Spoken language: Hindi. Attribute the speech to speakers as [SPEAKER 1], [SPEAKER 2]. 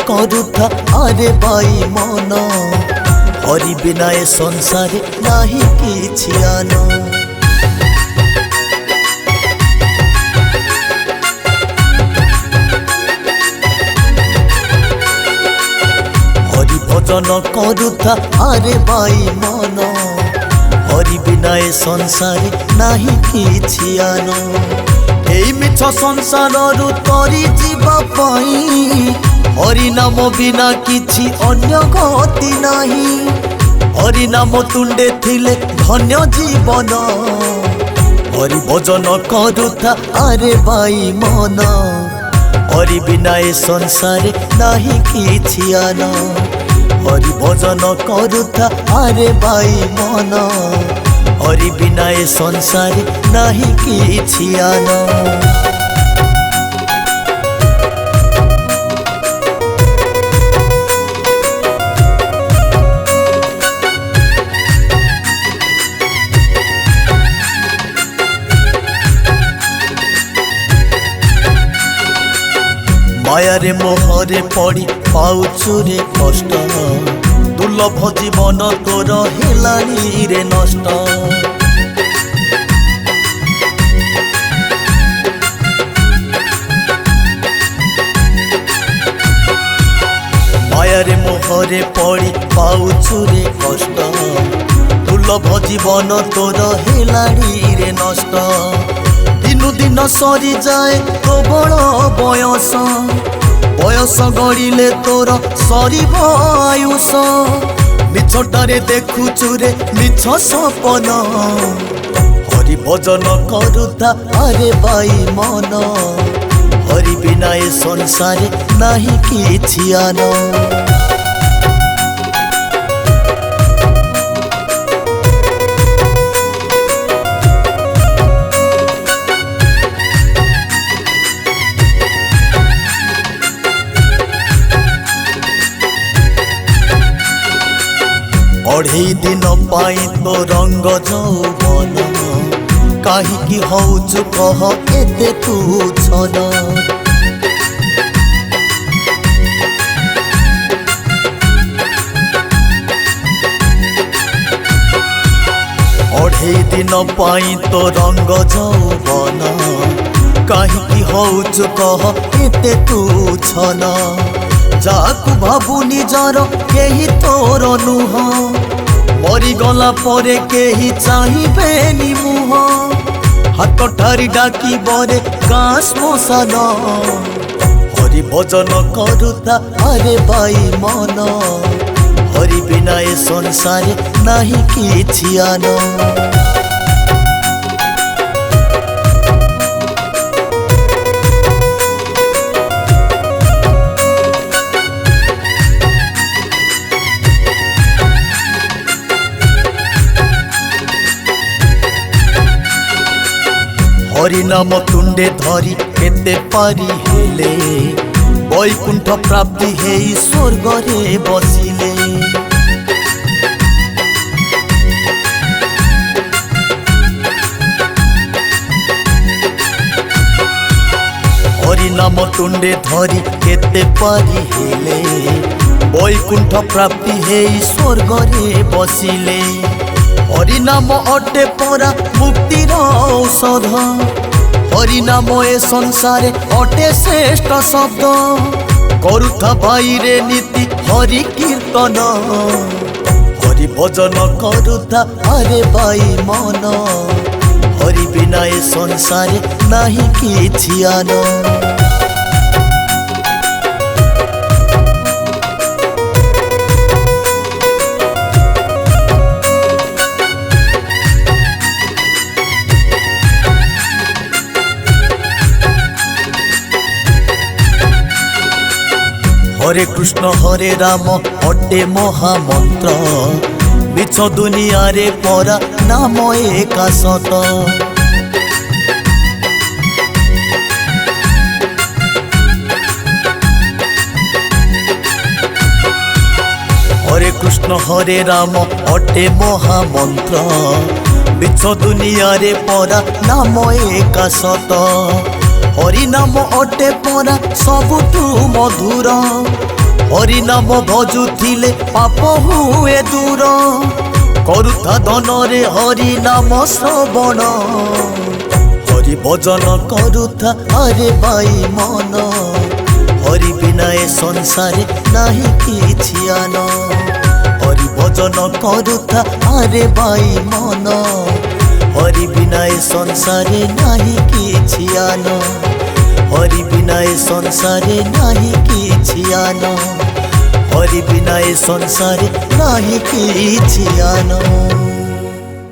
[SPEAKER 1] करुथा आरे बाई मन हरि बिना ए संसारे नाही किछि आन। हरि भजन करुथा आरे बाई मन हरि बिना ए संसारे नाही किछि आन। एई मिछ संसाररु तरी जीवा पाई हरि नाम बिना किछि अन्य गति नाही। हरि नाम तुंडे थिले धन्य जीवन हरि भजन करुथा आरे बाई मन हरि बिना ए संसारे नाही किछि आन। हरि भजन करुथा आरे बाई मन हरि बिना ए संसारे नाही किछि आन। मायारे मोहरे पड़ी पाउछु रे कष्ट दुर्लभ जीवन तोर हेलानी रे नष्ट। मायारे मोहरे पड़ी पाउछु रे कष्ट दुर्लभ जीवन तोर हेलानी रे नष्ट। दिनु दिन सरी जाए प्रबल बयस बयस गड़िले तोर सरीब आयुष। मिछटारे देखुछु रे मिछ सपन हरि भजन करुथा आरे बाई मन हरि बिना ए संसारे नाही किछि आन। अढ़ई दिन पाई तो रंग जौवन काहीकि हौचु कह एते तू छन। अढ़ई दिन पाई तो रंग जौवन काहीकि हौचु कह एते तू छन। जाकु भाबु निजर केही तोर नुह मरीगला परे केही चाहिबेनी मुह। हाथ ठारी डाकी बरे गाँ श्मशान हरि भजन करुथा आरे बाई मन हरि बिना ए संसारे नाही किछि आन। हरि नाम तुंडे धरी केते पारी हेले वैकुंठ प्राप्ति हेई स्वर्ग रे बसिले। हरि नाम तुंडे धरी केते पारी हेले वैकुंठ प्राप्ति हेई स्वर्ग रे बसिले। हरि नाम अटे परा मुक्तिर औषध हरि नाम ए संसारे अटे श्रेष्ठ शब्द। करुथा बाई रे नीति हरि कीर्तन हरि भजन करुथा आरे बाई मन हरि बिना ए संसारे नाही किछि आन। हरे कृष्ण हरे राम अटे महामंत्र मिछ दुनिया रे परा नाम एका सत। हरे कृष्ण हरे राम अटे महामंत्र मिछ दुनिया रे परा नाम एका सत। हरि नाम अटे परा सबुठु मधुर हरि नाम भजुथिले पाप हुए दूर करुथा धनरे हरि नाम श्रवण हरि भजन करुथा अरे बाई मन हरि बिना ए संसार नाही किछि आन हरि भजन करुथा अरे बाई मन हरि बिना ए संसार नाही किछि आन हरि बिना ए संसार नाही किछि आन हरि बिना ए संसार नाही किछि आन।